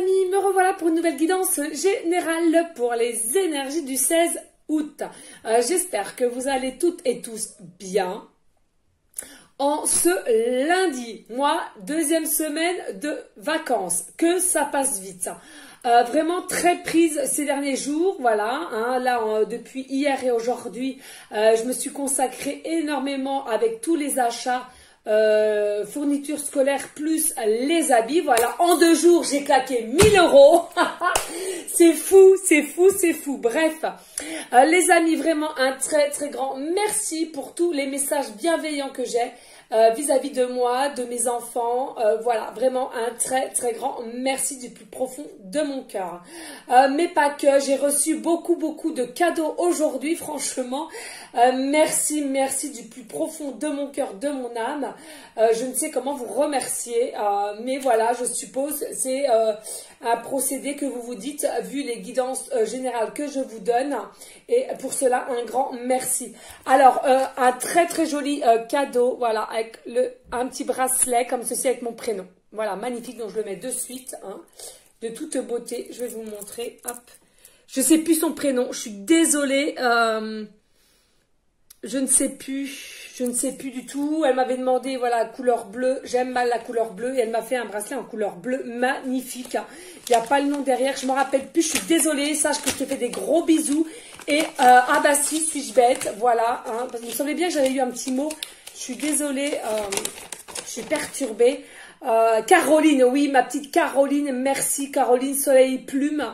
amis, me revoilà pour une nouvelle guidance générale pour les énergies du 16 août. J'espère que vous allez toutes et tous bien. En ce lundi, moi, deuxième semaine de vacances, que ça passe vite. Vraiment très prise ces derniers jours, voilà, là depuis hier et aujourd'hui, je me suis consacrée énormément avec tous les achats, fournitures scolaires plus les habits, voilà, en 2 jours j'ai claqué 1000 €, c'est fou, c'est fou, c'est fou, bref, les amis, vraiment un très très grand merci pour tous les messages bienveillants que j'ai vis-à-vis de moi, de mes enfants, voilà, vraiment un très très grand merci du plus profond de mon cœur. Mais pas que, j'ai reçu beaucoup de cadeaux aujourd'hui, franchement, merci du plus profond de mon cœur, de mon âme. Je ne sais comment vous remercier, mais voilà, je suppose c'est un procédé que vous vous dites vu les guidances générales que je vous donne, et pour cela un grand merci. Alors un très très joli cadeau, voilà, avec un petit bracelet comme ceci avec mon prénom, voilà, magnifique, donc je le mets de suite, de toute beauté. Je vais vous montrer, hop, je sais plus son prénom, je suis désolée, je ne sais plus du tout. Elle m'avait demandé, voilà, couleur bleue. J'aime mal la couleur bleue. Et elle m'a fait un bracelet en couleur bleue magnifique. Il n'y a pas le nom derrière. Je ne me rappelle plus. Je suis désolée. Sache que je te fais des gros bisous. Et, ah bah si, suis-je bête. Voilà. Parce qu'il me semblait bien que j'avais eu un petit mot. Je suis désolée. Je suis perturbée. Caroline, oui, ma petite Caroline. Merci Caroline, soleil plume.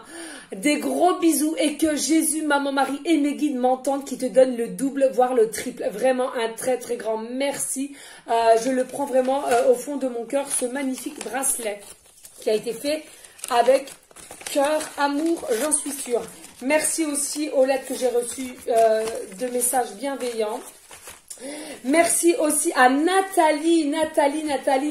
Des gros bisous et que Jésus, maman, Marie et mes guides m'entendent, qui te donnent le double, voire le triple. Vraiment un très très grand merci. Je le prends vraiment au fond de mon cœur, ce magnifique bracelet qui a été fait avec cœur, amour, j'en suis sûre. Merci aussi aux lettres que j'ai reçues de messages bienveillants. Merci aussi à Nathalie,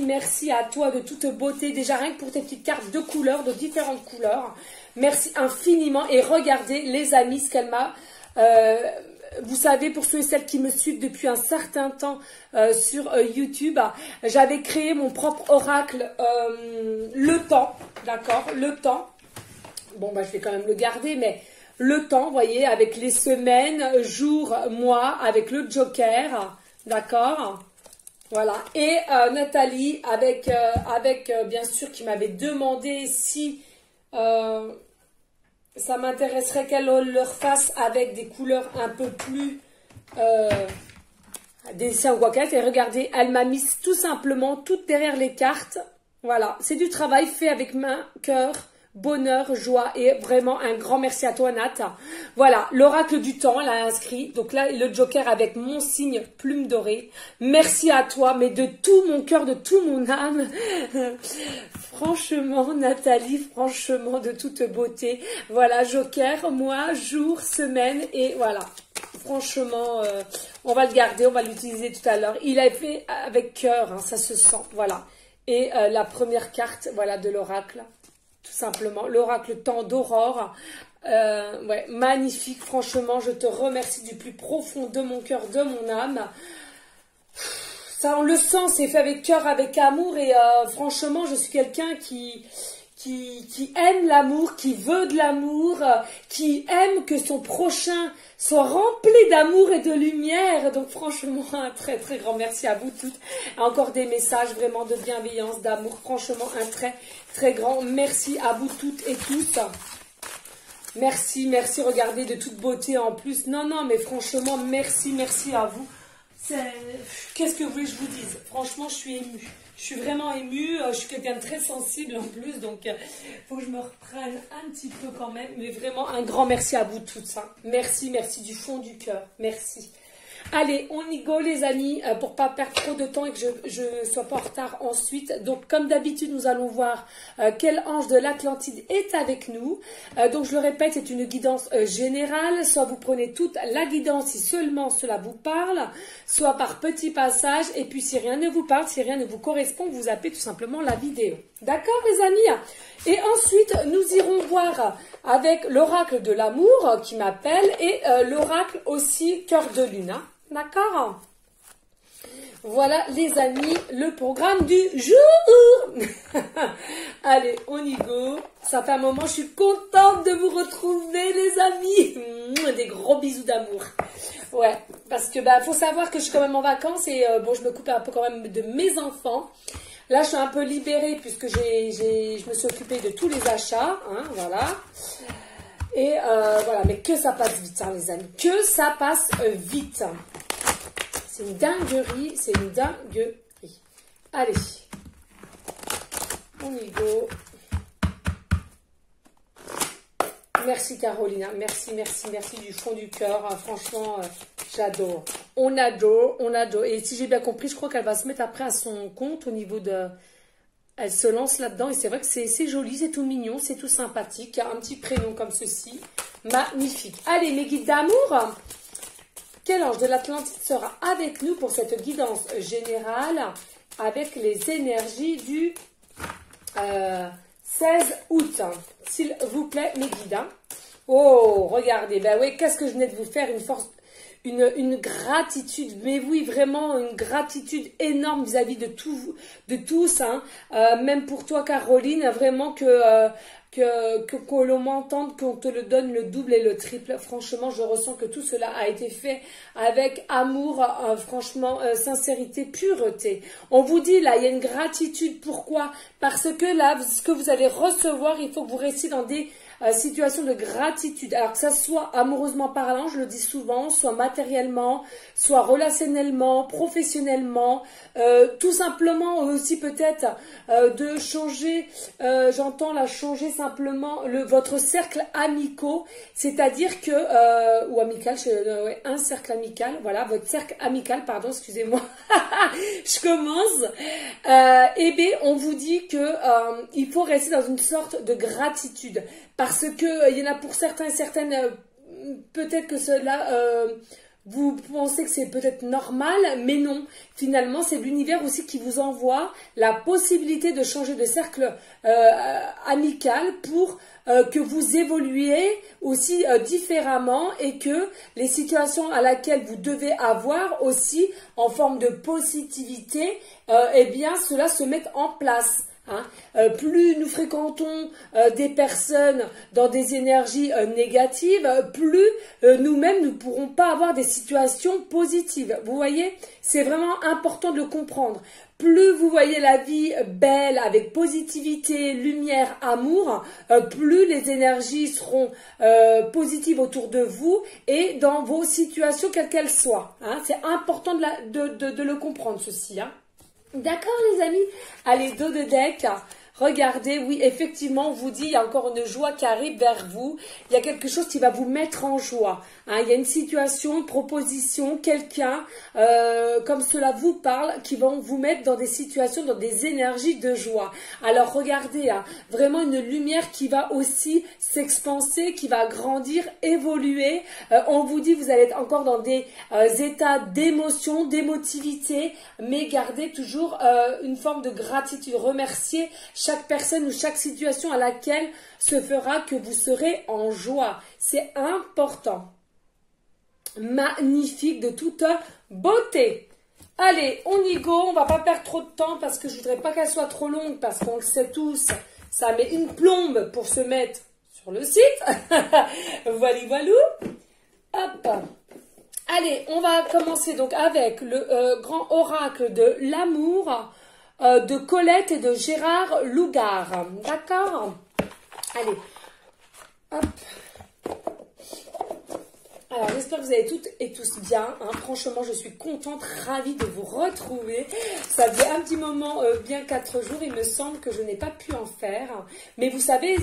merci à toi de toute beauté, déjà rien que pour tes petites cartes de couleurs, de différentes couleurs, merci infiniment. Et regardez les amis ce qu'elle m'a, vous savez, pour ceux et celles qui me suivent depuis un certain temps sur YouTube, j'avais créé mon propre oracle, le temps, d'accord, le temps, bon bah je vais quand même le garder, mais le temps, vous voyez, avec les semaines, jours, mois, avec le joker, d'accord, voilà. Et Nathalie, avec bien sûr, qui m'avait demandé si ça m'intéresserait qu'elle leur fasse avec des couleurs un peu plus des dessins ou quoi qu'elle. Et regardez, elle m'a mis tout simplement toutes derrière les cartes, voilà. C'est du travail fait avec main, cœur, bonheur, joie, et vraiment un grand merci à toi Nat. Voilà, l'oracle du temps, elle a inscrit, donc là le joker avec mon signe plume dorée. Merci à toi, mais de tout mon cœur, de tout mon âme. Franchement Nathalie, franchement de toute beauté. Voilà, joker, mois, jour, semaine, et voilà. Franchement, on va le garder, on va l'utiliser tout à l'heure. Il a fait avec cœur, ça se sent, voilà. Et la première carte, voilà, de l'oracle. Tout simplement, l'oracle temps d'aurore, ouais, magnifique, franchement, je te remercie du plus profond de mon cœur, de mon âme. Ça, on le sent, c'est fait avec cœur, avec amour, et franchement, je suis quelqu'un qui aime l'amour, qui veut de l'amour, qui aime que son prochain soit rempli d'amour et de lumière. Donc franchement, un très très grand merci à vous toutes. Encore des messages vraiment de bienveillance, d'amour. Franchement, un très très grand merci à vous toutes et tous. Merci, regardez, de toute beauté en plus. Non, mais franchement, merci à vous. Qu'est-ce que vous voulez que je vous dise? Franchement, je suis émue. Je suis vraiment émue, je suis quelqu'un de très sensible en plus, donc il faut que je me reprenne un petit peu quand même. Mais vraiment, un grand merci à vous toutes. Merci du fond du cœur. Merci. Allez, on y go les amis, pour pas perdre trop de temps et que je ne sois pas en retard ensuite. Donc comme d'habitude, nous allons voir quel ange de l'Atlantide est avec nous. Donc je le répète, c'est une guidance générale. Soit vous prenez toute la guidance si seulement cela vous parle, soit par petits passages. Et puis si rien ne vous parle, si rien ne vous correspond, vous zappez tout simplement la vidéo. D'accord les amis? Et ensuite, nous irons voir avec l'oracle de l'amour qui m'appelle et l'oracle aussi cœur de lune. D'accord? Voilà les amis, le programme du jour. Allez, on y go. Ça fait un moment, je suis contente de vous retrouver, les amis. Des gros bisous d'amour. Ouais, parce que faut savoir que je suis quand même en vacances et bon, je me coupe un peu quand même de mes enfants. Là, je suis un peu libérée puisque je me suis occupée de tous les achats, hein, voilà. Et voilà, mais que ça passe vite, hein, les amis. Que ça passe vite. C'est une dinguerie, c'est une dinguerie. Allez, on y go. Merci Carolina, merci du fond du cœur. Franchement, j'adore. On adore. Et si j'ai bien compris, je crois qu'elle va se mettre après à son compte au niveau de... Elle se lance là-dedans et c'est vrai que c'est joli, c'est tout mignon, c'est tout sympathique. Un petit prénom comme ceci, magnifique. Allez, mes guides d'amour, quel ange de l'Atlantide sera avec nous pour cette guidance générale avec les énergies du 16 août. S'il vous plaît, mes guides. Oh, regardez, ben oui, qu'est-ce que je venais de vous faire, une gratitude, mais oui, vraiment une gratitude énorme vis-à-vis de tous, hein. Même pour toi, Caroline, vraiment que l'on m'entende, qu'on te le donne le double et le triple. Franchement, je ressens que tout cela a été fait avec amour, franchement, sincérité, pureté. On vous dit là, il y a une gratitude. Pourquoi? Parce que là, ce que vous allez recevoir, il faut que vous restiez dans des situation de gratitude, alors que ça soit amoureusement parlant, je le dis souvent, soit matériellement, soit relationnellement, professionnellement, tout simplement aussi peut-être de changer, j'entends là changer simplement votre cercle amicaux, c'est-à-dire que, ou amical, ouais, un cercle amical, voilà, votre cercle amical, pardon, excusez-moi, je commence, et bien on vous dit que il faut rester dans une sorte de gratitude, parce que il y en a pour certains et certaines, peut-être que cela, vous pensez que c'est peut-être normal, mais non. Finalement, c'est l'univers aussi qui vous envoie la possibilité de changer de cercle amical pour que vous évoluiez aussi différemment et que les situations à laquelle vous devez avoir aussi en forme de positivité, eh bien, cela se mette en place. Hein. Plus nous fréquentons des personnes dans des énergies négatives, plus nous-mêmes ne pourrons pas avoir des situations positives. Vous voyez, c'est vraiment important de le comprendre. Plus vous voyez la vie belle, avec positivité, lumière, amour, plus les énergies seront positives autour de vous et dans vos situations, quelles qu'elles soient. Hein. C'est important de le comprendre, ceci. Hein. D'accord les amis? Allez, dos de deck, regardez, oui, effectivement, on vous dit, il y a encore une joie qui arrive vers vous, il y a quelque chose qui va vous mettre en joie, hein, il y a une situation, une proposition, quelqu'un, comme cela vous parle, qui vont vous mettre dans des situations, dans des énergies de joie. Alors regardez, hein, vraiment une lumière qui va aussi s'expanser, qui va grandir, évoluer, on vous dit, vous allez être encore dans des états d'émotion, d'émotivité, mais gardez toujours une forme de gratitude, remercier chaque personne ou chaque situation à laquelle se fera que vous serez en joie. C'est important. Magnifique, de toute beauté. Allez, on y go, on va pas perdre trop de temps parce que je voudrais pas qu'elle soit trop longue parce qu'on le sait tous, ça met une plombe pour se mettre sur le site. Voilà, voilou. Hop. Allez, on va commencer donc avec le grand oracle de l'amour de Colette et de Gérard Lougard. D'accord? Allez. Hop. Alors, j'espère que vous allez toutes et tous bien. Hein. Franchement, je suis contente, ravie de vous retrouver. Ça faisait un petit moment, bien 4 jours, il me semble que je n'ai pas pu en faire. Mais vous savez,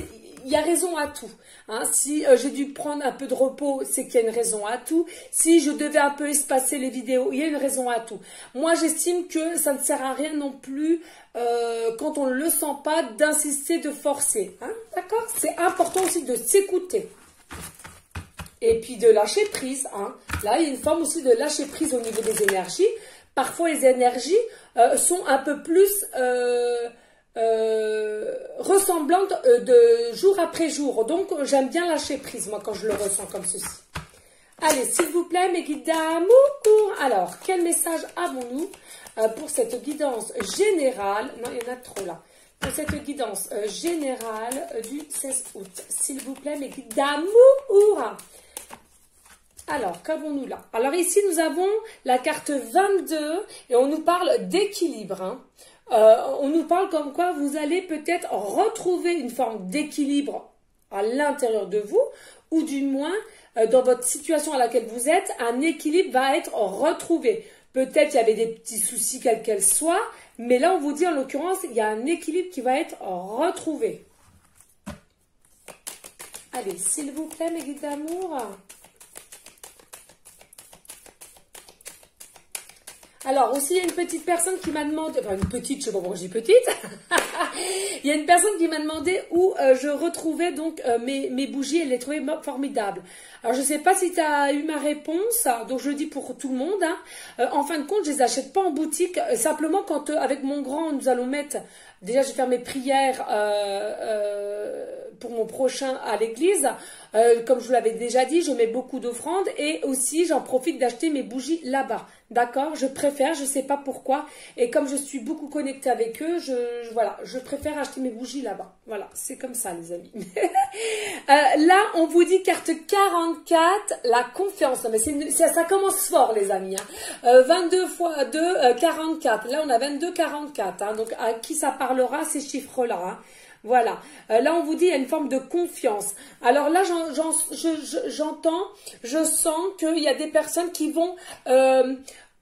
il y a raison à tout. Hein. Si j'ai dû prendre un peu de repos, c'est qu'il y a une raison à tout. Si je devais un peu espacer les vidéos, il y a une raison à tout. Moi, j'estime que ça ne sert à rien non plus, quand on ne le sent pas, d'insister, de forcer. Hein. D'accord? C'est important aussi de s'écouter. Et puis de lâcher prise. Hein. Là, il y a une forme aussi de lâcher prise au niveau des énergies. Parfois, les énergies sont un peu plus ressemblantes de jour après jour. Donc, j'aime bien lâcher prise, moi, quand je le ressens comme ceci. Allez, s'il vous plaît, mes guides d'amour. Alors, quel message avons-nous pour cette guidance générale? Non, il y en a trop là. pour cette guidance générale du 16 août. S'il vous plaît, mes guides d'amour. Alors, qu'avons-nous là? Alors ici, nous avons la carte 22 et on nous parle d'équilibre. Hein. On nous parle comme quoi vous allez peut-être retrouver une forme d'équilibre à l'intérieur de vous, ou du moins, dans votre situation à laquelle vous êtes, un équilibre va être retrouvé. Peut-être qu'il y avait des petits soucis, quels qu'elles soient, mais là, on vous dit en l'occurrence, il y a un équilibre qui va être retrouvé. Allez, s'il vous plaît, mes guides d'amour. Alors, aussi, il y a une petite personne qui m'a demandé, enfin une petite, je sais pas pourquoi je dis petite, il y a une personne qui m'a demandé où je retrouvais donc mes bougies, elle les trouvait formidables. Alors, je ne sais pas si tu as eu ma réponse, donc je le dis pour tout le monde. Hein. En fin de compte, je ne les achète pas en boutique, simplement quand avec mon grand, nous allons mettre, déjà je vais faire mes prières pour mon prochain à l'église. Comme je vous l'avais déjà dit, je mets beaucoup d'offrandes et aussi j'en profite d'acheter mes bougies là-bas. D'accord, je préfère, je ne sais pas pourquoi. Et comme je suis beaucoup connectée avec eux, voilà, je préfère acheter mes bougies là-bas. Voilà, c'est comme ça, les amis. Là, on vous dit carte 44, la confiance. Mais ça commence fort, les amis. Hein. 22 fois 2, 44. Là, on a 22, 44. Hein. Donc, à qui ça parlera, ces chiffres-là, hein. Voilà, là on vous dit il y a une forme de confiance. Alors là j'entends, je sens qu'il y a des personnes qui vont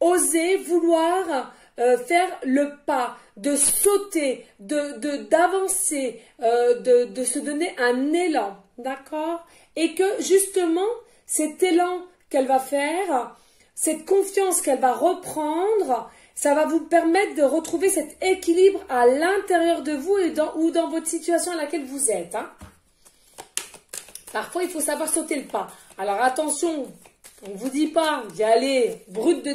oser vouloir faire le pas, de sauter, d'avancer, de se donner un élan, d'accord? Et que justement cet élan qu'elle va faire, cette confiance qu'elle va reprendre, ça va vous permettre de retrouver cet équilibre à l'intérieur de vous ou dans votre situation à laquelle vous êtes. Hein. Parfois, il faut savoir sauter le pas. Alors attention, on ne vous dit pas d'y aller brut de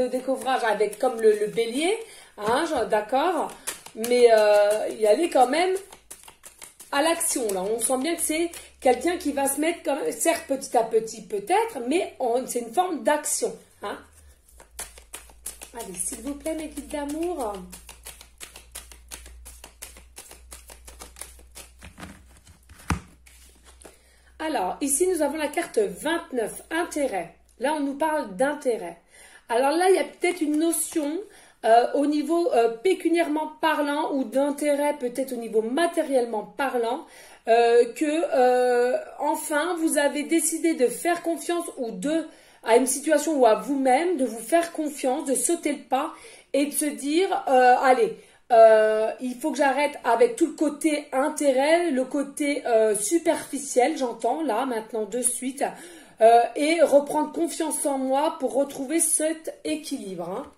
découvrage avec comme le bélier, hein, d'accord, mais y aller quand même à l'action. Là, on sent bien que c'est quelqu'un qui va se mettre, quand même, certes petit à petit peut-être, mais c'est une forme d'action. Hein. Allez, s'il vous plaît, mes guides d'amour. Alors, ici, nous avons la carte 29, intérêt. Là, on nous parle d'intérêt. Alors là, il y a peut-être une notion au niveau pécuniairement parlant ou d'intérêt peut-être au niveau matériellement parlant enfin, vous avez décidé de faire confiance à une situation ou à vous-même, de vous faire confiance, de sauter le pas et de se dire, allez, il faut que j'arrête avec tout le côté intérêt, le côté superficiel, j'entends là, maintenant de suite, et reprendre confiance en moi pour retrouver cet équilibre. Hein.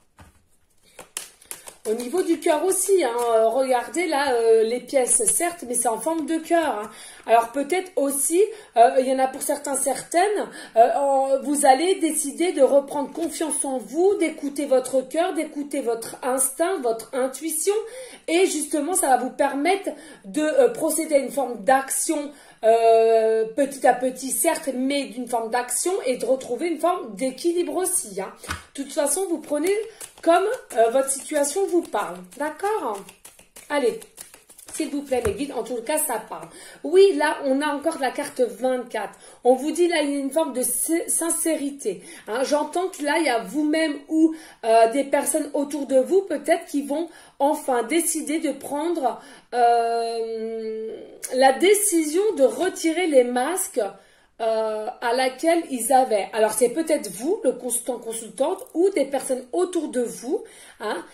Au niveau du cœur aussi, hein, regardez là les pièces, certes, mais c'est en forme de cœur. Hein. Alors peut-être aussi, il y en a pour certains, certaines, vous allez décider de reprendre confiance en vous, d'écouter votre cœur, d'écouter votre instinct, votre intuition. Et justement, ça va vous permettre de procéder à une forme d'action petit à petit, certes, mais d'une forme d'action et de retrouver une forme d'équilibre aussi. Hein. De toute façon, vous prenez comme votre situation vous parle. D'accord? Allez, s'il vous plaît, mes guides, en tout cas, ça parle. Oui, là, on a encore la carte 24. On vous dit, là, il y a une forme de sincérité. Hein. J'entends que là, il y a vous-même ou des personnes autour de vous, peut-être, qui vont enfin décider de prendre la décision de retirer les masques à laquelle ils avaient. Alors c'est peut-être vous, le consultante, ou des personnes autour de vous, hein,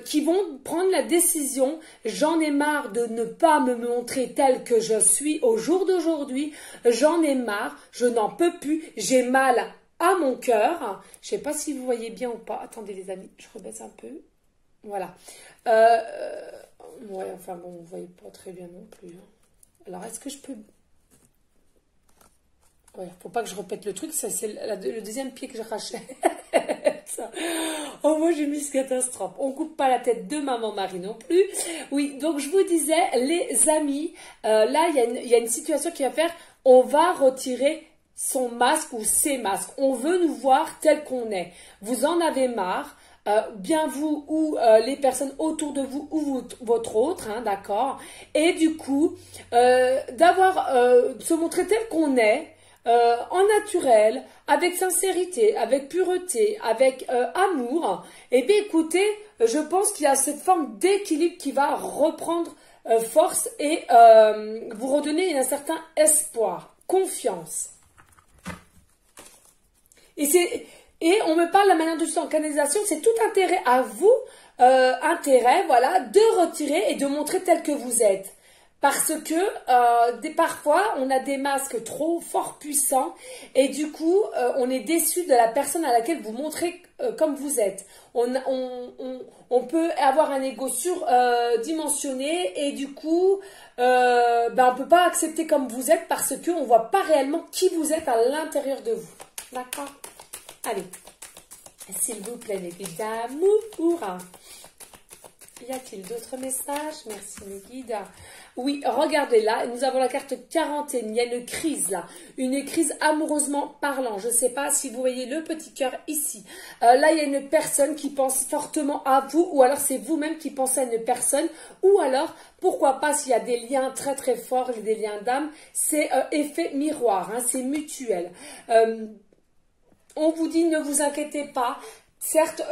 qui vont prendre la décision. J'en ai marre de ne pas me montrer telle que je suis au jour d'aujourd'hui. J'en ai marre, je n'en peux plus, j'ai mal à mon cœur. Je sais pas si vous voyez bien ou pas. Attendez les amis, je rebaisse un peu. Voilà. Ouais, enfin bon, vous voyez pas très bien non plus. Hein. Alors est-ce que je peux... Ouais, faut pas que je répète le truc, ça c'est le deuxième pied que je rachète. Oh, moi j'ai mis ce catastrophe. On coupe pas la tête de maman Marie non plus. Oui, donc je vous disais, les amis, là il y a une situation qui va faire, on va retirer son masque ou ses masques. On veut nous voir tel qu'on est. Vous en avez marre. bien vous ou les personnes autour de vous ou votre autre, hein, d'accord. Et du coup, se montrer tel qu'on est, en naturel, avec sincérité, avec pureté, avec amour, et bien écoutez, je pense qu'il y a cette forme d'équilibre qui va reprendre force et vous redonner un certain espoir, confiance. Et on me parle de la manière de en canalisation, c'est tout intérêt à vous, voilà, de retirer et de montrer tel que vous êtes. Parce que parfois, on a des masques trop fort puissants et du coup, on est déçu de la personne à laquelle vous montrez comme vous êtes. On peut avoir un ego surdimensionné et du coup, on ne peut pas accepter comme vous êtes parce qu'on ne voit pas réellement qui vous êtes à l'intérieur de vous. D'accord? Allez, s'il vous plaît, mes guides d'amour. Y a-t-il d'autres messages? Merci mes guides. Oui, regardez là, nous avons la carte 41, il y a une crise là, une crise amoureusement parlant. Je ne sais pas si vous voyez le petit cœur ici. Là, il y a une personne qui pense fortement à vous ou alors c'est vous-même qui pensez à une personne ou alors, pourquoi pas, s'il y a des liens très très forts, des liens d'âme, c'est effet miroir, hein, c'est mutuel. On vous dit ne vous inquiétez pas. Certes,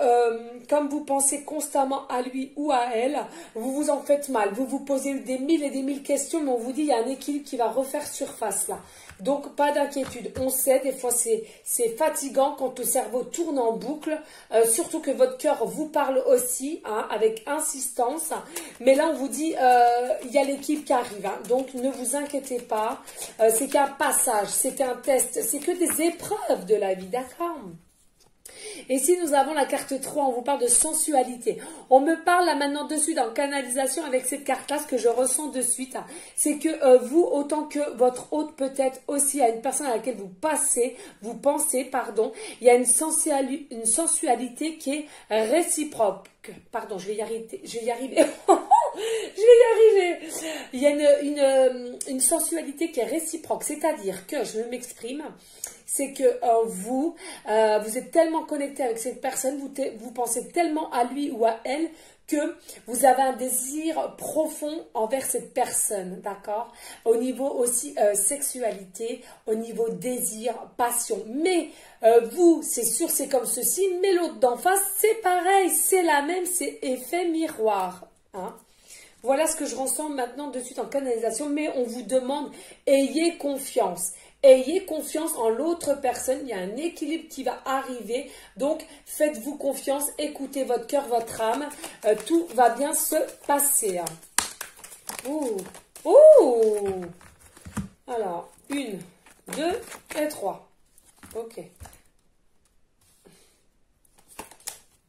comme vous pensez constamment à lui ou à elle, vous vous en faites mal. Vous vous posez des mille et des mille questions, mais on vous dit il y a un équilibre qui va refaire surface là. Donc, pas d'inquiétude. On sait, des fois, c'est fatigant quand le cerveau tourne en boucle, surtout que votre cœur vous parle aussi, hein, avec insistance. Mais là, on vous dit, il y a l'équipe qui arrive. Hein, donc, ne vous inquiétez pas. C'est qu'un passage, c'est un test, c'est que des épreuves de la vie, d'accord ? Et si nous avons la carte 3, on vous parle de sensualité. On me parle là maintenant de suite en canalisation avec cette carte-là, ce que je ressens de suite, c'est que vous, autant que votre hôte peut-être aussi à une personne à laquelle vous pensez, il y a une sensualité qui est réciproque. Pardon, je vais y arriver. Je vais y arriver. Il y a une sensualité qui est réciproque, c'est-à-dire que, je m'exprime, c'est que vous êtes tellement connecté avec cette personne, vous pensez tellement à lui ou à elle que vous avez un désir profond envers cette personne, d'accord? Au niveau aussi sexualité, au niveau désir, passion. Mais vous, c'est sûr, c'est comme ceci, mais l'autre d'en face, c'est pareil, c'est la même, c'est effet miroir, hein? Voilà ce que je ressens maintenant de suite en canalisation, mais on vous demande, ayez confiance. Ayez confiance en l'autre personne, il y a un équilibre qui va arriver, donc faites-vous confiance, écoutez votre cœur, votre âme, tout va bien se passer. Ouh, ouh. Alors, 1, 2 et 3. Ok.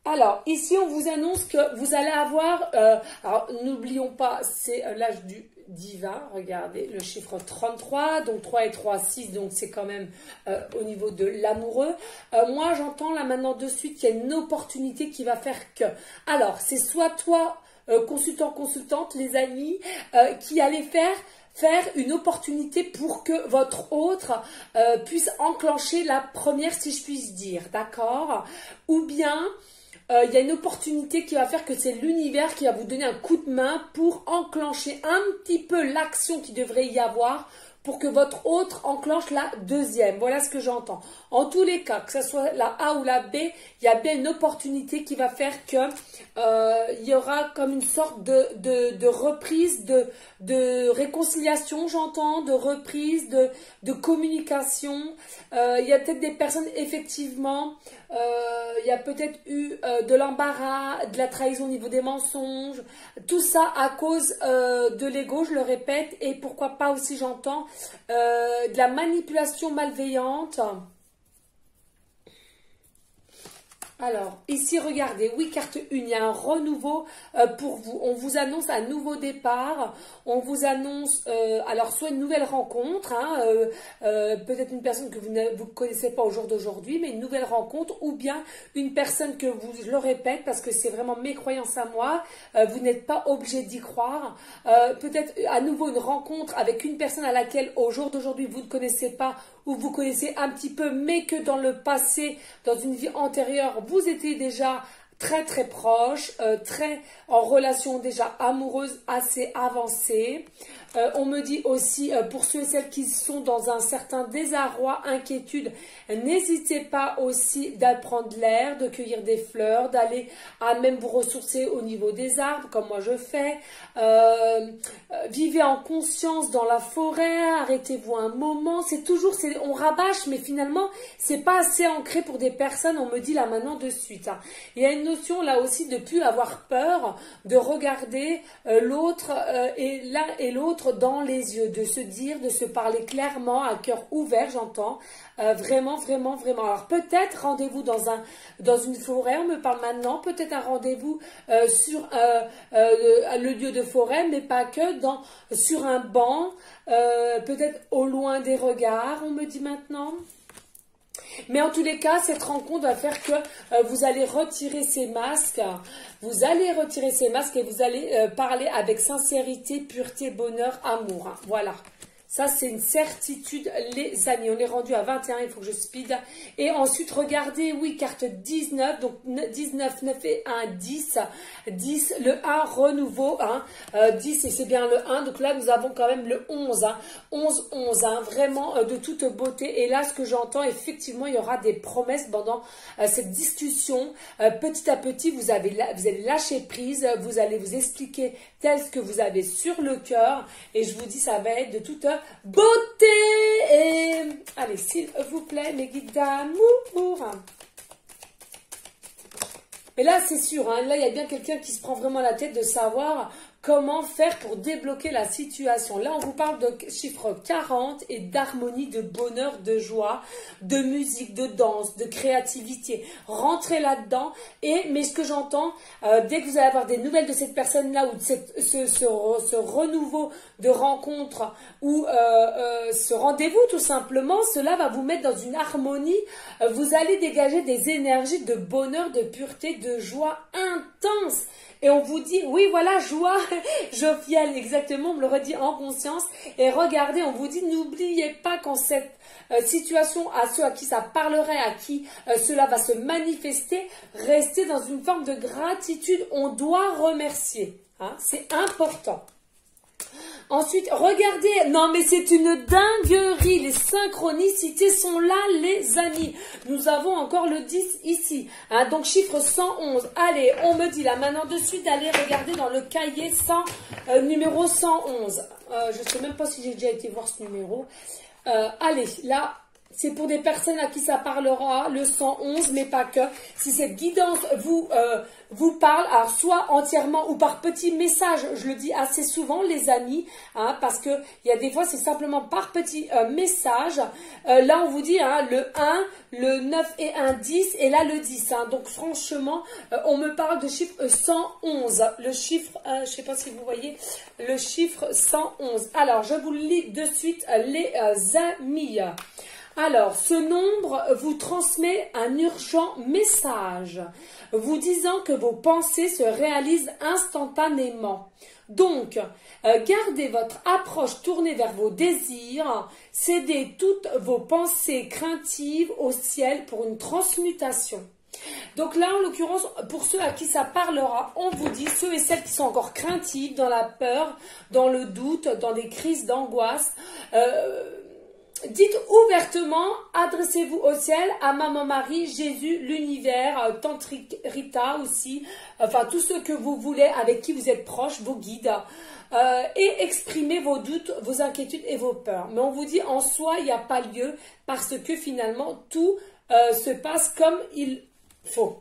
Alors, ici, on vous annonce que vous allez avoir, alors n'oublions pas, c'est l'âge du divin, regardez, le chiffre 33, donc 3 et 3, 6, donc c'est quand même au niveau de l'amoureux. Moi, j'entends là maintenant de suite qu'il y a une opportunité qui va faire que, alors, c'est soit toi, consultante, les amis, qui allez faire une opportunité pour que votre autre puisse enclencher la première, si je puisse dire, d'accord? Ou bien il y a une opportunité qui va faire que c'est l'univers qui va vous donner un coup de main pour enclencher un petit peu l'action qui devrait y avoir pour que votre autre enclenche la deuxième. Voilà ce que j'entends. En tous les cas, que ce soit la A ou la B, il y a bien une opportunité qui va faire que il y aura comme une sorte de reprise, de réconciliation, j'entends, de reprise, de communication. Il y a peut-être des personnes, effectivement, il y a peut-être eu de l'embarras, de la trahison au niveau des mensonges, tout ça à cause de l'ego, je le répète, et pourquoi pas aussi, j'entends, de la manipulation malveillante. Alors, ici, regardez, oui, carte 1, il y a un renouveau pour vous. On vous annonce un nouveau départ. On vous annonce, alors, soit une nouvelle rencontre, hein, peut-être une personne que vous ne connaissez pas au jour d'aujourd'hui, mais une nouvelle rencontre, ou bien une personne que vous, je le répète, parce que c'est vraiment mes croyances à moi, vous n'êtes pas obligé d'y croire. Peut-être à nouveau une rencontre avec une personne à laquelle, au jour d'aujourd'hui, vous ne connaissez pas, ou vous connaissez un petit peu, mais que dans le passé, dans une vie antérieure, vous étiez déjà très très proche, très en relation déjà amoureuse assez avancée. On me dit aussi, pour ceux et celles qui sont dans un certain désarroi, inquiétude, n'hésitez pas aussi d'apprendre l'air, de cueillir des fleurs, d'aller à même vous ressourcer au niveau des arbres, comme moi je fais. Vivez en conscience dans la forêt, arrêtez-vous un moment. C'est toujours, on rabâche, mais finalement, c'est pas assez ancré pour des personnes, on me dit là maintenant de suite. Hein. Il y a une notion là aussi de plus avoir peur, de regarder l'autre et l'un et l'autre dans les yeux, de se dire, de se parler clairement, à cœur ouvert, j'entends, vraiment, vraiment, vraiment. Alors peut-être rendez-vous dans une forêt, on me parle maintenant, peut-être un rendez-vous sur le lieu de forêt, mais pas que, sur un banc, peut-être au loin des regards, on me dit maintenant. Mais en tous les cas, cette rencontre va faire que vous allez retirer ces masques, et vous allez parler avec sincérité, pureté, bonheur, amour. Hein. Voilà. Ça, c'est une certitude, les amis. On est rendu à 21, il faut que je speed. Et ensuite, regardez, oui, carte 19. Donc, 19, 9 et 1, 10. 10, le 1, renouveau. Hein. 10, et c'est bien le 1. Donc là, nous avons quand même le 11. Hein. 11, 11. Hein. Vraiment de toute beauté. Et là, ce que j'entends, effectivement, il y aura des promesses pendant cette discussion. Petit à petit, vous allez lâcher prise. Vous allez vous expliquer tel ce que vous avez sur le cœur. Et je vous dis, ça va être de toute beauté. Et allez, s'il vous plaît, mes guides d'amour. Mais là, c'est sûr, hein, là, il y a bien quelqu'un qui se prend vraiment la tête de savoir comment faire pour débloquer la situation. Là, on vous parle de chiffre 40 et d'harmonie, de bonheur, de joie, de musique, de danse, de créativité. Rentrez là-dedans. Mais ce que j'entends, dès que vous allez avoir des nouvelles de cette personne-là ou de ce renouveau de rencontre ou ce rendez-vous, tout simplement, cela va vous mettre dans une harmonie. Vous allez dégager des énergies de bonheur, de pureté, de joie intense. Et on vous dit, oui, voilà, joie, jovial, exactement, on me le redit en conscience. Et regardez, on vous dit, n'oubliez pas qu'en cette situation, à ceux à qui ça parlerait, à qui cela va se manifester, restez dans une forme de gratitude. On doit remercier, hein, c'est important. Ensuite, regardez, non mais c'est une dinguerie, les synchronicités sont là les amis. Nous avons encore le 10 ici, hein, donc chiffre 111. Allez, on me dit là maintenant de suite d'aller regarder dans le cahier numéro 111. Je ne sais même pas si j'ai déjà été voir ce numéro. Allez, là... C'est pour des personnes à qui ça parlera, le 111, mais pas que. Si cette guidance vous parle, alors soit entièrement ou par petits messages, je le dis assez souvent, les amis, hein, parce que il y a des fois, c'est simplement par petits messages. Là, on vous dit hein, le 1, le 9 et 1, 10, et là, le 10. Hein. Donc, franchement, on me parle de chiffre 111. Le chiffre, je ne sais pas si vous voyez, le chiffre 111. Alors, je vous le lis de suite, les amis. Alors, ce nombre vous transmet un urgent message, vous disant que vos pensées se réalisent instantanément. Donc, gardez votre approche tournée vers vos désirs, cédez toutes vos pensées craintives au ciel pour une transmutation. Donc là, en l'occurrence, pour ceux à qui ça parlera, on vous dit, ceux et celles qui sont encore craintifs, dans la peur, dans le doute, dans des crises d'angoisse, dites ouvertement, adressez-vous au ciel, à Maman Marie, Jésus, l'univers, Tantrique Rita aussi, enfin tous ceux que vous voulez, avec qui vous êtes proches, vos guides, et exprimez vos doutes, vos inquiétudes et vos peurs. Mais on vous dit, en soi, il n'y a pas lieu, parce que finalement, tout se passe comme il faut.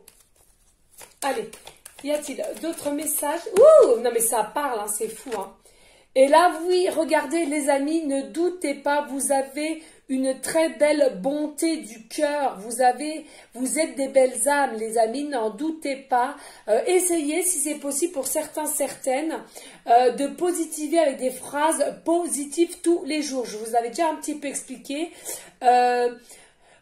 Allez, y a-t-il d'autres messages? Ouh, non mais ça parle, hein, c'est fou, hein. Et là, oui, regardez les amis, ne doutez pas, vous avez une très belle bonté du cœur, vous êtes des belles âmes les amis, n'en doutez pas. Essayez, si c'est possible pour certains, certaines, de positiver avec des phrases positives tous les jours. Je vous avais déjà un petit peu expliqué.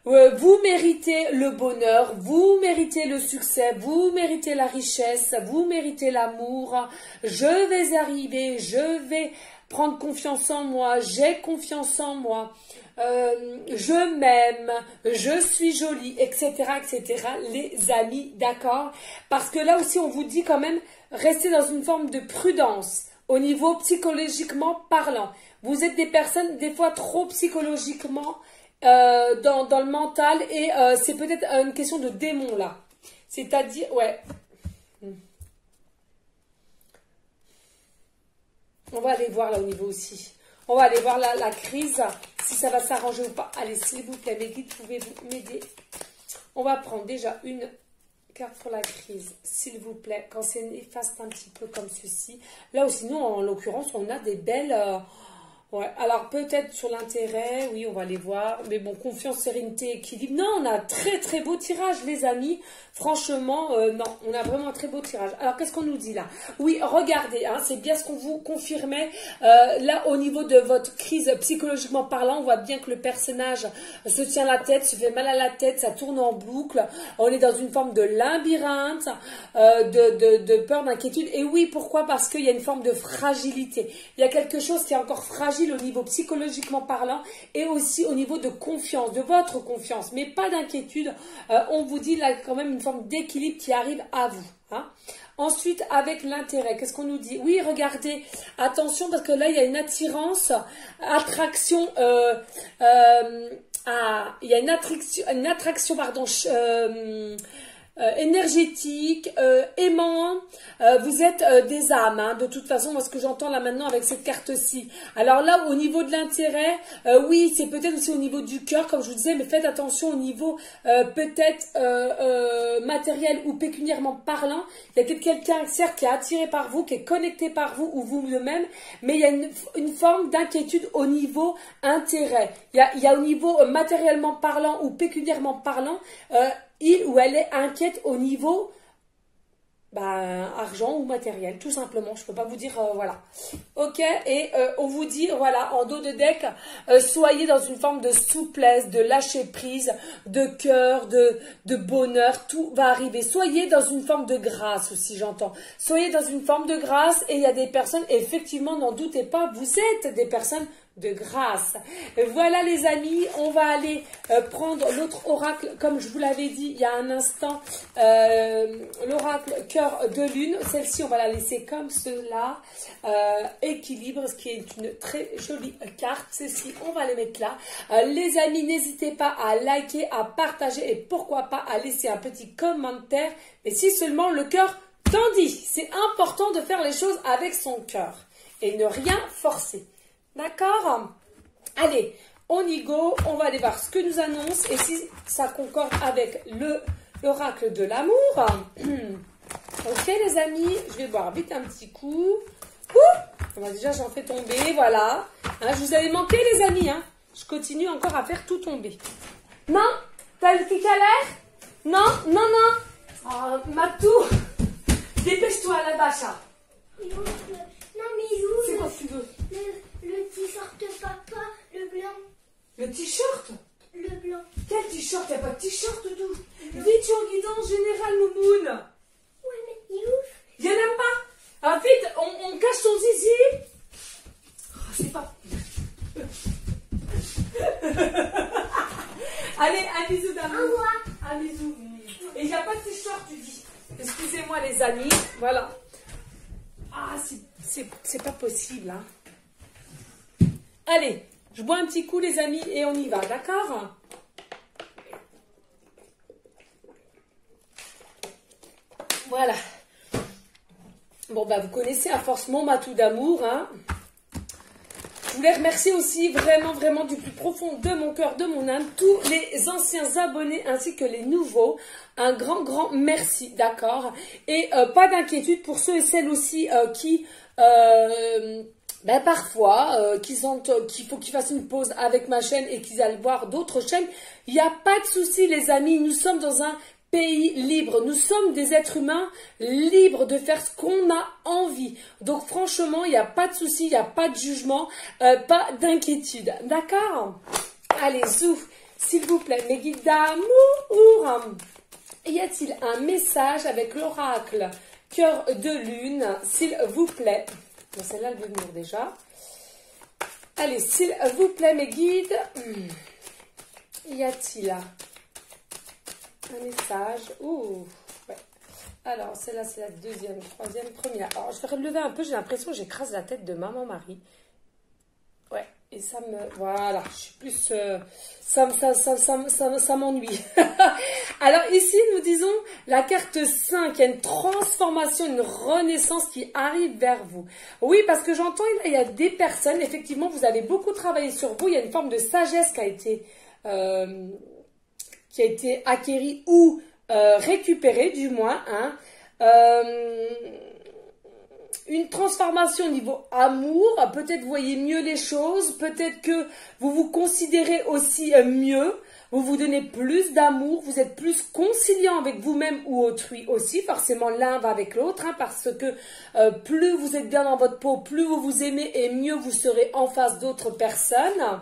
Vous méritez le bonheur, vous méritez le succès, vous méritez la richesse, vous méritez l'amour. Je vais arriver, je vais prendre confiance en moi, j'ai confiance en moi, je m'aime, je suis jolie, etc., etc., les amis, d'accord? Parce que là aussi, on vous dit quand même, restez dans une forme de prudence au niveau psychologiquement parlant. Vous êtes des personnes, des fois, trop psychologiquement dans le mental et c'est peut-être une question de démon, là. C'est-à-dire, ouais. On va aller voir là au niveau aussi. On va aller voir la crise, si ça va s'arranger ou pas. Allez, s'il vous plaît, mes guides, pouvez-vous m'aider? On va prendre déjà une carte pour la crise, s'il vous plaît. Quand c'est néfaste un petit peu comme ceci. Là aussi, nous, en l'occurrence, on a des belles... ouais, alors peut-être sur l'intérêt, oui, on va les voir. Mais bon, confiance, sérénité, équilibre. Non, on a un très très beau tirage, les amis. Franchement, non, on a vraiment un très beau tirage. Alors, qu'est-ce qu'on nous dit là? Oui, regardez, hein, c'est bien ce qu'on vous confirmait. Là, au niveau de votre crise psychologiquement parlant, on voit bien que le personnage se tient la tête, se fait mal à la tête, ça tourne en boucle. On est dans une forme de labyrinthe, de peur, d'inquiétude. Et oui, pourquoi? Parce qu'il y a une forme de fragilité. Il y a quelque chose qui est encore fragile au niveau psychologiquement parlant et aussi au niveau de confiance, de votre confiance. Mais pas d'inquiétude. On vous dit là quand même une forme d'équilibre qui arrive à vous. Hein. Ensuite, avec l'intérêt, qu'est-ce qu'on nous dit? Oui, regardez, attention parce que là, il y a une attirance, attraction, il y a une attraction, pardon, énergétique, aimant, vous êtes des âmes, hein, de toute façon, moi ce que j'entends là maintenant avec cette carte-ci. Alors là, au niveau de l'intérêt, oui, c'est peut-être aussi au niveau du cœur, comme je vous disais, mais faites attention au niveau peut-être matériel ou pécuniairement parlant. Il y a quelqu'un, certes, qui est attiré par vous, qui est connecté par vous ou vous-même, mais il y a une forme d'inquiétude au niveau intérêt. Il y a au niveau matériellement parlant ou pécuniairement parlant, il ou elle est inquiète au niveau argent ou matériel, tout simplement. Je ne peux pas vous dire, voilà. Ok, et on vous dit, voilà, en dos de deck, soyez dans une forme de souplesse, de lâcher prise, de cœur, de bonheur, tout va arriver. Soyez dans une forme de grâce aussi, j'entends. Soyez dans une forme de grâce et il y a des personnes, effectivement, n'en doutez pas, vous êtes des personnes de grâce. Voilà les amis, on va aller prendre l'autre oracle, comme je vous l'avais dit il y a un instant, l'oracle cœur de lune. Celle-ci, on va la laisser comme cela, équilibre, ce qui est une très jolie carte. Celle-ci, on va les mettre là. Les amis, n'hésitez pas à liker, à partager et pourquoi pas à laisser un petit commentaire. Mais si seulement le cœur t'en dit, c'est important de faire les choses avec son cœur et ne rien forcer. D'accord? Allez, on y go, on va aller voir ce que nous annonce et si ça concorde avec l'oracle de l'amour. Ok les amis, je vais boire vite un petit coup. Déjà j'en fais tomber, voilà. Hein, je vous avais manqué les amis, hein. Je continue encore à faire tout tomber. Non? T'as le kick à l'air? Non? Non, non. Oh, Matou, dépêche-toi là-bas, chat. Non mais il ouvre. C'est quoi que tu veux? Le t-shirt papa, le blanc. Le t-shirt? Le blanc. Quel t-shirt? Il n'y a pas de t-shirt tout. Vite sur guidance générale, Moumoun. Ouais, mais il ouvre. Il n'y en a pas. Ah, vite, on cache ton zizi. Oh, c'est pas... Allez, un bisou d'amour. Au revoir. Un bisou. Et il n'y a pas de t-shirt, tu dis. Excusez-moi les amis. Voilà. Ah, c'est pas possible, hein. Allez, je bois un petit coup les amis et on y va, d'accord? Voilà. Bon, bah vous connaissez à force mon matou d'amour, hein. Je voulais remercier aussi vraiment, vraiment du plus profond de mon cœur, de mon âme, tous les anciens abonnés ainsi que les nouveaux. Un grand, grand merci, d'accord? Et pas d'inquiétude pour ceux et celles aussi qui... parfois, qu'il faut qu'ils fassent une pause avec ma chaîne et qu'ils aillent voir d'autres chaînes. Il n'y a pas de souci, les amis. Nous sommes dans un pays libre. Nous sommes des êtres humains libres de faire ce qu'on a envie. Donc, franchement, il n'y a pas de souci, il n'y a pas de jugement, pas d'inquiétude. D'accord? Allez, zouf, s'il vous plaît, mes guides d'amour. Y a-t-il un message avec l'oracle cœur de lune, s'il vous plaît? Bon, celle-là, elle veut venir déjà. Allez, s'il vous plaît, mes guides, y a-t-il un message? Ouh, ouais. Alors, celle-là, c'est la deuxième, troisième, première. Alors, je vais relever un peu, j'ai l'impression que j'écrase la tête de maman Marie. Ouais, et ça me... Voilà, je suis plus... ça m'ennuie. Alors, ici, nous disons la carte 5, il y a une transformation, une renaissance qui arrive vers vous. Oui, parce que j'entends, il y a des personnes, effectivement, vous avez beaucoup travaillé sur vous, il y a une forme de sagesse qui a été acquérie ou récupérée, du moins, hein. Une transformation au niveau amour, peut-être vous voyez mieux les choses, peut-être que vous vous considérez aussi mieux, vous vous donnez plus d'amour, vous êtes plus conciliant avec vous-même ou autrui aussi, forcément l'un va avec l'autre, hein, parce que plus vous êtes bien dans votre peau, plus vous vous aimez et mieux vous serez en face d'autres personnes.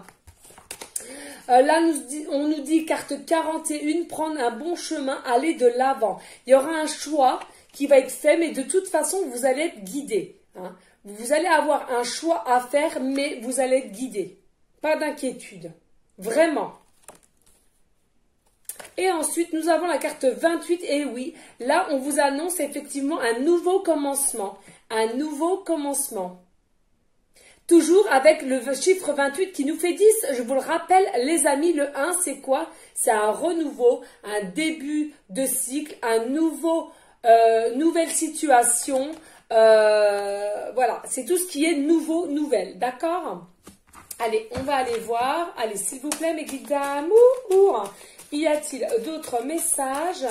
Là, on nous dit, carte 41, prendre un bon chemin, aller de l'avant. Il y aura un choix qui va être fait, mais de toute façon, vous allez être guidé. Hein. Vous allez avoir un choix à faire, mais vous allez être guidé. Pas d'inquiétude. Vraiment. Et ensuite, nous avons la carte 28. Et oui, là, on vous annonce effectivement un nouveau commencement. Un nouveau commencement. Toujours avec le chiffre 28 qui nous fait 10. Je vous le rappelle, les amis, le 1, c'est quoi? C'est un renouveau, un début de cycle, un nouveau... nouvelle situation, voilà, c'est tout ce qui est nouveau, nouvelle, d'accord? Allez, on va aller voir, allez, s'il vous plaît, mes guides d'amour, y a-t-il d'autres messages?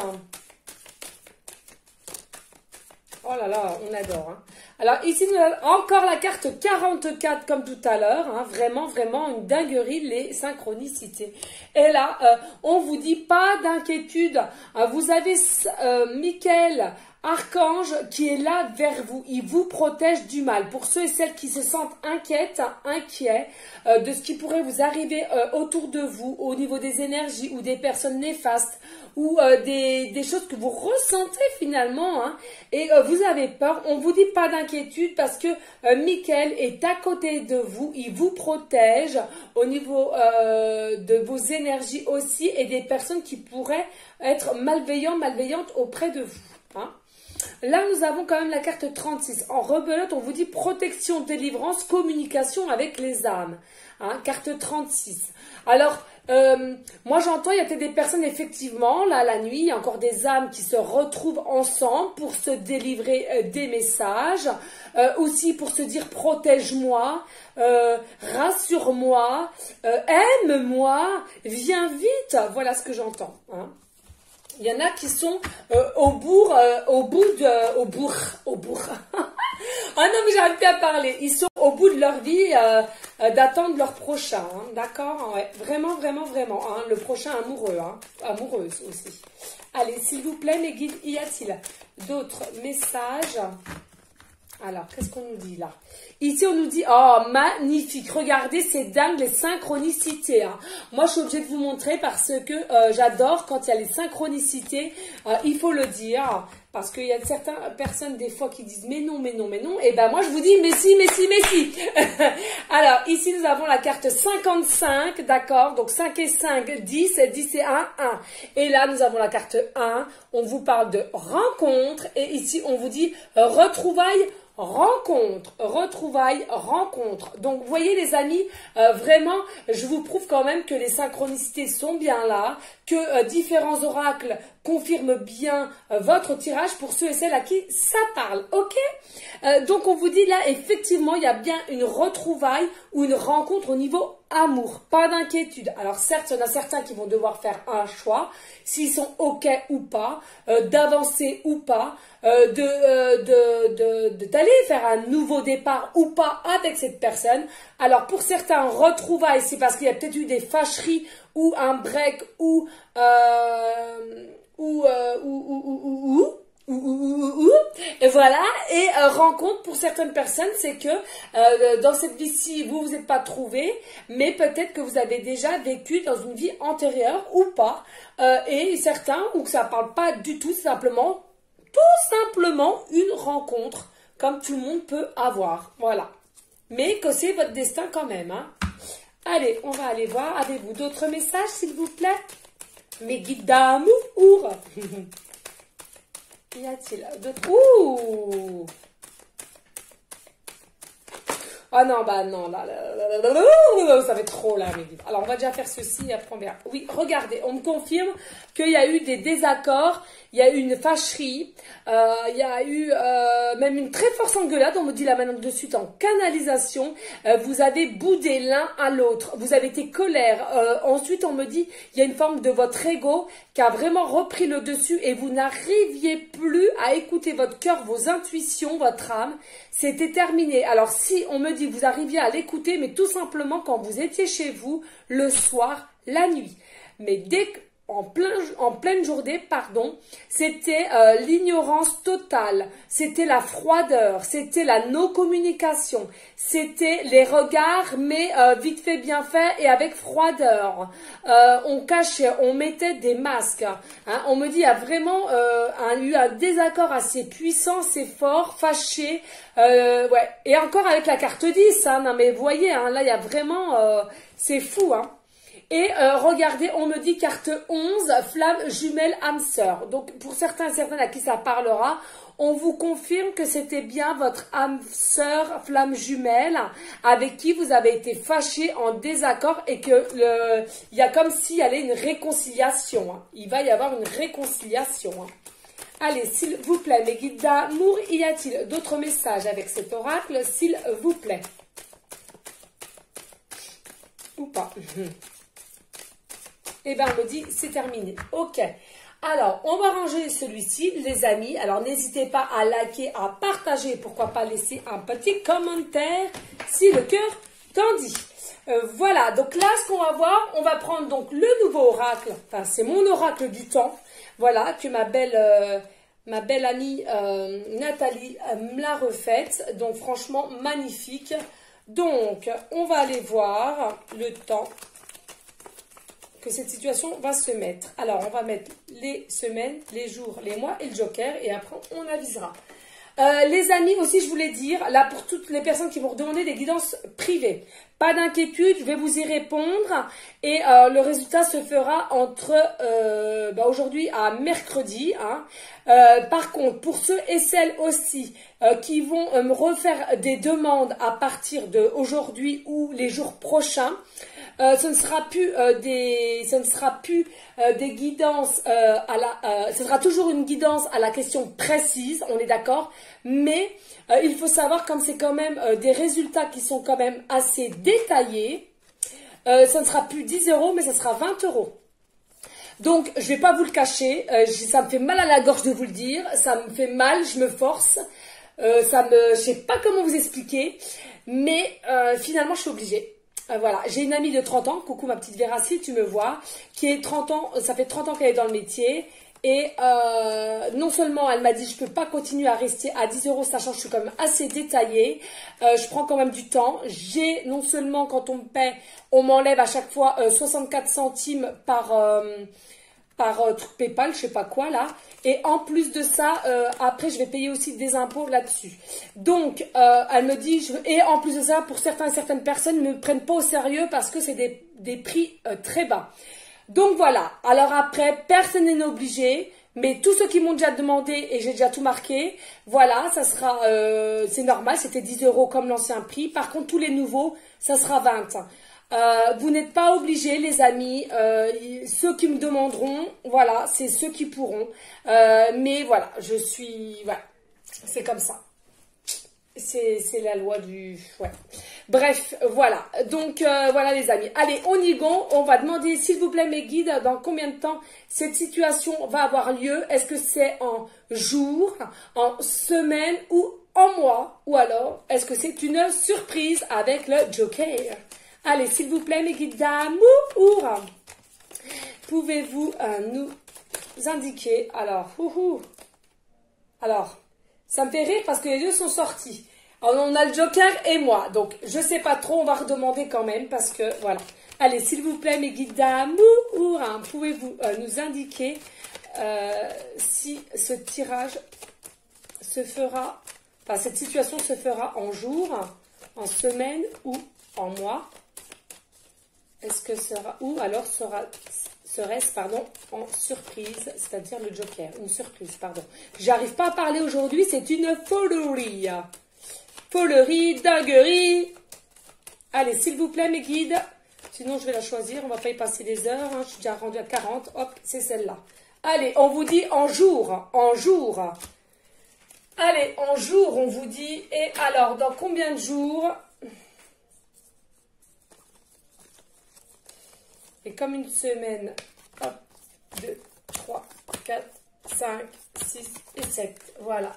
Oh là là, on adore, hein. Alors ici, nous avons encore la carte 44 comme tout à l'heure, hein, vraiment, vraiment une dinguerie, les synchronicités. Et là, on vous dit pas d'inquiétude, vous avez Michael, Archange, qui est là vers vous, il vous protège du mal. Pour ceux et celles qui se sentent inquiets de ce qui pourrait vous arriver autour de vous, au niveau des énergies ou des personnes néfastes, ou des choses que vous ressentez finalement, hein, et vous avez peur, on vous dit pas d'inquiétude parce que Michael est à côté de vous, il vous protège au niveau de vos énergies aussi et des personnes qui pourraient être malveillantes auprès de vous. Hein. Là, nous avons quand même la carte 36. En rebelote, on vous dit protection, délivrance, communication avec les âmes. Hein, carte 36. Alors, moi j'entends, il y a peut-être des personnes, effectivement, là, la nuit, il y a encore des âmes qui se retrouvent ensemble pour se délivrer des messages, aussi pour se dire protège-moi, rassure-moi, aime-moi, viens vite, voilà ce que j'entends. Hein. Il y en a qui sont au bourg. Ah non, mais j'arrive plus à parler. Ils sont au bout de leur vie d'attendre leur prochain, hein, d'accord? Ouais, vraiment, vraiment, vraiment. Hein, le prochain amoureux, hein, amoureuse aussi. Allez, s'il vous plaît, mes guides, y a-t-il d'autres messages? Alors, qu'est-ce qu'on nous dit là? Ici, on nous dit, oh, magnifique, regardez, c'est dingue, les synchronicités. Hein. Moi, je suis obligée de vous montrer parce que j'adore quand il y a les synchronicités, il faut le dire, parce qu'il y a certaines personnes, des fois, qui disent, mais non, mais non, mais non, et ben moi, je vous dis, mais si, mais si, mais si. Alors, ici, nous avons la carte 55, d'accord, donc 5 et 5, 10, et 10 et 1, 1. Et là, nous avons la carte 1, on vous parle de rencontre, et ici, on vous dit, retrouvailles, rencontre, retrouvailles, rencontre. Donc, vous voyez les amis, vraiment, je vous prouve quand même que les synchronicités sont bien là, que différents oracles confirment bien votre tirage pour ceux et celles à qui ça parle, ok? Donc, on vous dit là, effectivement, il y a bien une retrouvaille ou une rencontre au niveau amour, pas d'inquiétude. Alors certes, il y en a certains qui vont devoir faire un choix, s'ils sont ok ou pas, d'avancer ou pas, d'aller faire un nouveau départ ou pas avec cette personne. Alors pour certains, retrouvailles, c'est parce qu'il y a peut-être eu des fâcheries ou un break ou et voilà, et rencontre pour certaines personnes, c'est que dans cette vie-ci, vous n'êtes pas trouvé, mais peut-être que vous avez déjà vécu dans une vie antérieure ou pas, et certains, ou que ça ne parle pas du tout, tout simplement une rencontre, comme tout le monde peut avoir, voilà. Mais que c'est votre destin quand même. Hein. Allez, on va aller voir. Avez-vous d'autres messages, s'il vous plaît? Mes guides d'amour. Y a-t-il d'autres? Ouh! Ah non, bah non, là, ça va être trop là, mes guides. Alors, on va déjà faire ceci et après on verra. Oui, regardez, on me confirme qu'il y a eu des désaccords, il y a eu une fâcherie, il y a eu même une très forte engueulade, on me dit là maintenant de suite en canalisation, vous avez boudé l'un à l'autre, vous avez été colère, ensuite on me dit, il y a une forme de votre ego qui a vraiment repris le dessus et vous n'arriviez plus à écouter votre cœur, vos intuitions, votre âme, c'était terminé. Alors si on me dit que vous arriviez à l'écouter, mais tout simplement quand vous étiez chez vous, le soir, la nuit. Mais dès que en pleine journée, pardon, c'était l'ignorance totale, c'était la froideur, c'était la non-communication, c'était les regards, mais vite fait, bien fait et avec froideur. On cachait, on mettait des masques. Hein. On me dit, il y a vraiment eu un désaccord assez puissant, assez fort, fâché. Ouais. Et encore avec la carte 10, hein. Non mais vous voyez, hein, là, il y a vraiment... c'est fou, hein. Et regardez, on me dit carte 11, flamme jumelle âme sœur. Donc pour certains et certaines à qui ça parlera, on vous confirme que c'était bien votre âme sœur, flamme jumelle, avec qui vous avez été fâché en désaccord et que il y a comme s'il y avait une réconciliation. Hein. Il va y avoir une réconciliation. Hein. Allez, s'il vous plaît, mes guides d'amour, y a-t-il d'autres messages avec cet oracle, s'il vous plaît? Ou pas? Eh bien, on me dit, c'est terminé. Ok. Alors, on va ranger celui-ci, les amis. Alors, n'hésitez pas à liker, à partager. Pourquoi pas laisser un petit commentaire si le cœur t'en dit. Voilà. Donc là, ce qu'on va voir, on va prendre donc le nouveau oracle. Enfin, c'est mon oracle du temps. Voilà, que ma belle amie Nathalie me l'a refaite. Donc, franchement, magnifique. Donc, on va aller voir le temps que cette situation va se mettre. Alors, on va mettre les semaines, les jours, les mois et le joker et après, on avisera. Les amis, aussi, je voulais dire, là, pour toutes les personnes qui vont demander des guidances privées, pas d'inquiétude, je vais vous y répondre et le résultat se fera entre aujourd'hui à mercredi. Hein. Par contre, pour ceux et celles aussi qui vont me refaire des demandes à partir d'aujourd'hui ou les jours prochains, ce ne sera plus des guidances ce sera toujours une guidance à la question précise, on est d'accord, mais il faut savoir, comme c'est quand même des résultats qui sont quand même assez détaillés, ça ne sera plus 10 €, mais ça sera 20 €. Donc, je ne vais pas vous le cacher, ça me fait mal à la gorge de vous le dire, ça me fait mal, je me force, je sais pas comment vous expliquer, mais finalement, je suis obligée. Voilà, j'ai une amie de 30 ans, coucou ma petite Vera, si tu me vois, qui est 30 ans, ça fait 30 ans qu'elle est dans le métier, et non seulement elle m'a dit je peux pas continuer à rester à 10 €, sachant que je suis quand même assez détaillée, je prends quand même du temps, j'ai non seulement quand on me paie, on m'enlève à chaque fois 64 centimes par truc PayPal, je sais pas quoi là. Et en plus de ça, après je vais payer aussi des impôts là-dessus. Donc, elle me dit, et en plus de ça, pour certains et certaines personnes, ne me prennent pas au sérieux parce que c'est des prix très bas. Donc voilà, alors après, personne n'est obligé, mais tous ceux qui m'ont déjà demandé, et j'ai déjà tout marqué, voilà, ça sera, c'est normal, c'était 10 € comme l'ancien prix. Par contre, tous les nouveaux, ça sera 20. Vous n'êtes pas obligés, les amis, ceux qui me demanderont, voilà, c'est ceux qui pourront, mais voilà, voilà, c'est comme ça, c'est la loi du, ouais, bref, voilà, donc voilà les amis, allez, on y go, on va demander s'il vous plaît mes guides, dans combien de temps cette situation va avoir lieu, est-ce que c'est en jours, en semaines ou en mois, ou alors est-ce que c'est une surprise avec le joker? Allez, s'il vous plaît, mes guides d'amour, pouvez-vous nous indiquer? Alors, alors, ça me fait rire parce que les deux sont sortis. Alors, on a le joker et moi. Donc, je sais pas trop, on va redemander quand même parce que, voilà. Allez, s'il vous plaît, mes guides d'amour, pouvez-vous nous indiquer si ce tirage se fera, enfin, cette situation se fera en jours, en semaine ou en mois? Est-ce que ou alors serait-ce, pardon, en surprise, c'est-à-dire le joker, une surprise, pardon. J'arrive pas à parler aujourd'hui, c'est une folerie. Folerie, dinguerie. Allez, s'il vous plaît, mes guides. Sinon, je vais la choisir, on va pas y passer des heures. Hein. Je suis déjà rendue à 40, hop, c'est celle-là. Allez, on vous dit en jour, en jour. Allez, en jour, on vous dit, et alors, dans combien de jours? Et comme une semaine, hop, 2, 3, 4, 5, 6 et 7. Voilà.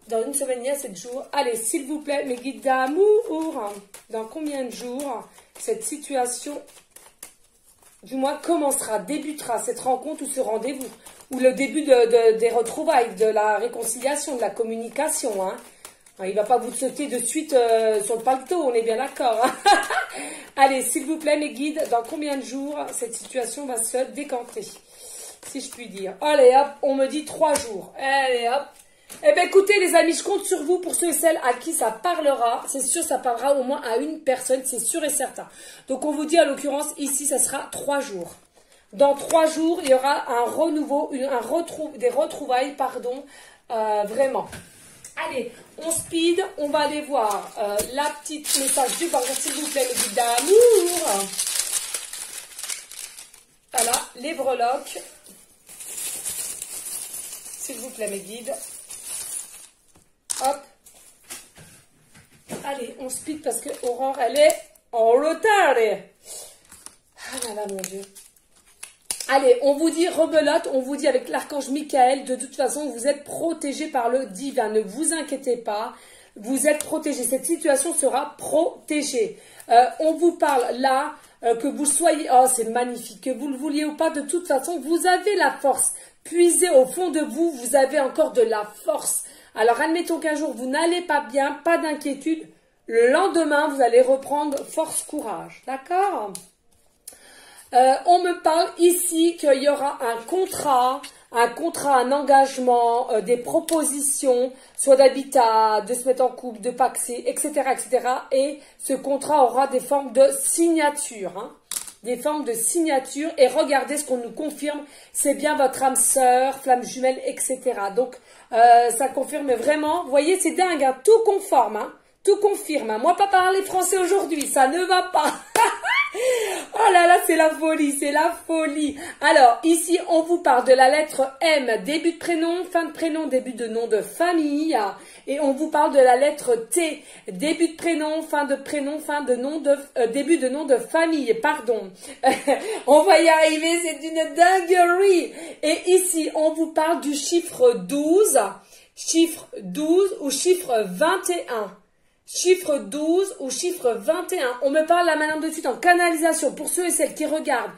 Dans une semaine, il y a 7 jours. Allez, s'il vous plaît, mes guides d'amour, dans combien de jours cette situation, du moins, commencera, débutera cette rencontre ou ce rendez-vous, ou le début des retrouvailles, de la réconciliation, de la communication, hein. Il ne va pas vous sauter de suite sur le paletot, on est bien d'accord. Hein. Allez, s'il vous plaît, mes guides, dans combien de jours cette situation va se décanter, si je puis dire. Allez, hop, on me dit 3 jours. Allez, hop. Eh bien, écoutez, les amis, je compte sur vous pour ceux et celles à qui ça parlera. C'est sûr, ça parlera au moins à une personne, c'est sûr et certain. Donc, on vous dit, à l'occurrence, ici, ça sera 3 jours. Dans 3 jours, il y aura un renouveau, des retrouvailles, pardon, vraiment. Allez, on speed, on va aller voir la petite message du bordel, s'il vous plaît, les guides d'amour. Voilà, les breloques. S'il vous plaît, mes guides. Hop. Allez, on speed parce que Aurore, elle est en retard. Ah là là, mon Dieu. Allez, on vous dit rebelote, on vous dit avec l'archange Michael, de toute façon, vous êtes protégé par le divin. Ne vous inquiétez pas, vous êtes protégé. Cette situation sera protégée. On vous parle là, que vous soyez... Oh, c'est magnifique. Que vous le vouliez ou pas, de toute façon, vous avez la force. Puisez au fond de vous, vous avez encore de la force. Alors, admettons qu'un jour, vous n'allez pas bien, pas d'inquiétude. Le lendemain, vous allez reprendre force, courage. D'accord ? On me parle ici qu'il y aura un contrat, un engagement, des propositions, soit d'habitat, de se mettre en couple, de paxer, etc., etc. Et ce contrat aura des formes de signature, hein, des formes de signature. Et regardez ce qu'on nous confirme, c'est bien votre âme sœur, flamme jumelle, etc. Donc, ça confirme vraiment. Vous voyez, c'est dingue, hein, tout conforme, hein, tout confirme. Hein. Moi, pas parler français aujourd'hui, ça ne va pas. Oh là là, c'est la folie, c'est la folie. Alors, ici, on vous parle de la lettre M, début de prénom, fin de prénom, début de nom de famille. Et on vous parle de la lettre T, début de prénom, fin de nom de, début de nom de famille, pardon. On va y arriver, c'est une dinguerie. Et ici, on vous parle du chiffre 12 ou chiffre 21. Chiffre 12 ou chiffre 21. On me parle là maintenant de suite en canalisation. Pour ceux et celles qui regardent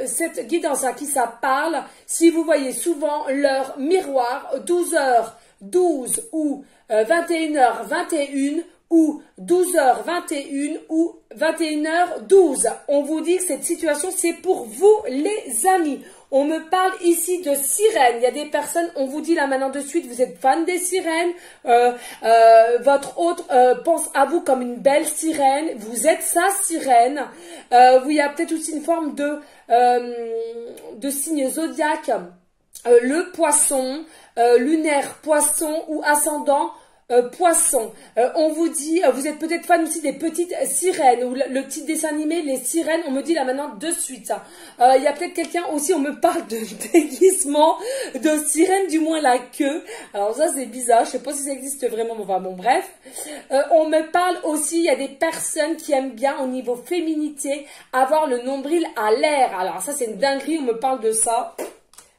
cette guidance à qui ça parle, si vous voyez souvent l'heure miroir, 12h12 ou 21h21 ou 12h21 ou 21h12. On vous dit que cette situation, c'est pour vous, les amis. On me parle ici de sirènes. Il y a des personnes, on vous dit là maintenant de suite, vous êtes fan des sirènes. Votre hôte pense à vous comme une belle sirène. Vous êtes sa sirène. Il y a peut-être aussi une forme de signe zodiaque. Le poisson, lunaire poisson ou ascendant poisson. On vous dit, vous êtes peut-être fan aussi des petites sirènes ou le petit dessin animé, les sirènes, on me dit là maintenant de suite. Il y a peut-être quelqu'un aussi, on me parle de déguisement de sirène, du moins la queue. Alors ça c'est bizarre, je sais pas si ça existe vraiment, mais enfin bon bref. On me parle aussi, il y a des personnes qui aiment bien au niveau féminité avoir le nombril à l'air. Alors ça c'est une dinguerie, on me parle de ça.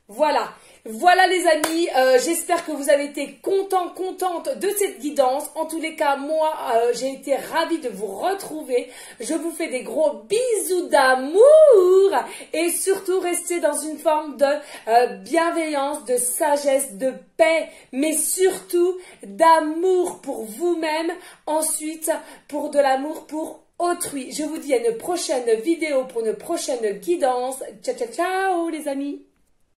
Voilà. Voilà les amis, j'espère que vous avez été contente de cette guidance. En tous les cas, moi, j'ai été ravie de vous retrouver. Je vous fais des gros bisous d'amour et surtout restez dans une forme de bienveillance, de sagesse, de paix, mais surtout d'amour pour vous-même. Ensuite, pour de l'amour pour autrui. Je vous dis à une prochaine vidéo pour une prochaine guidance. Ciao, ciao, ciao les amis.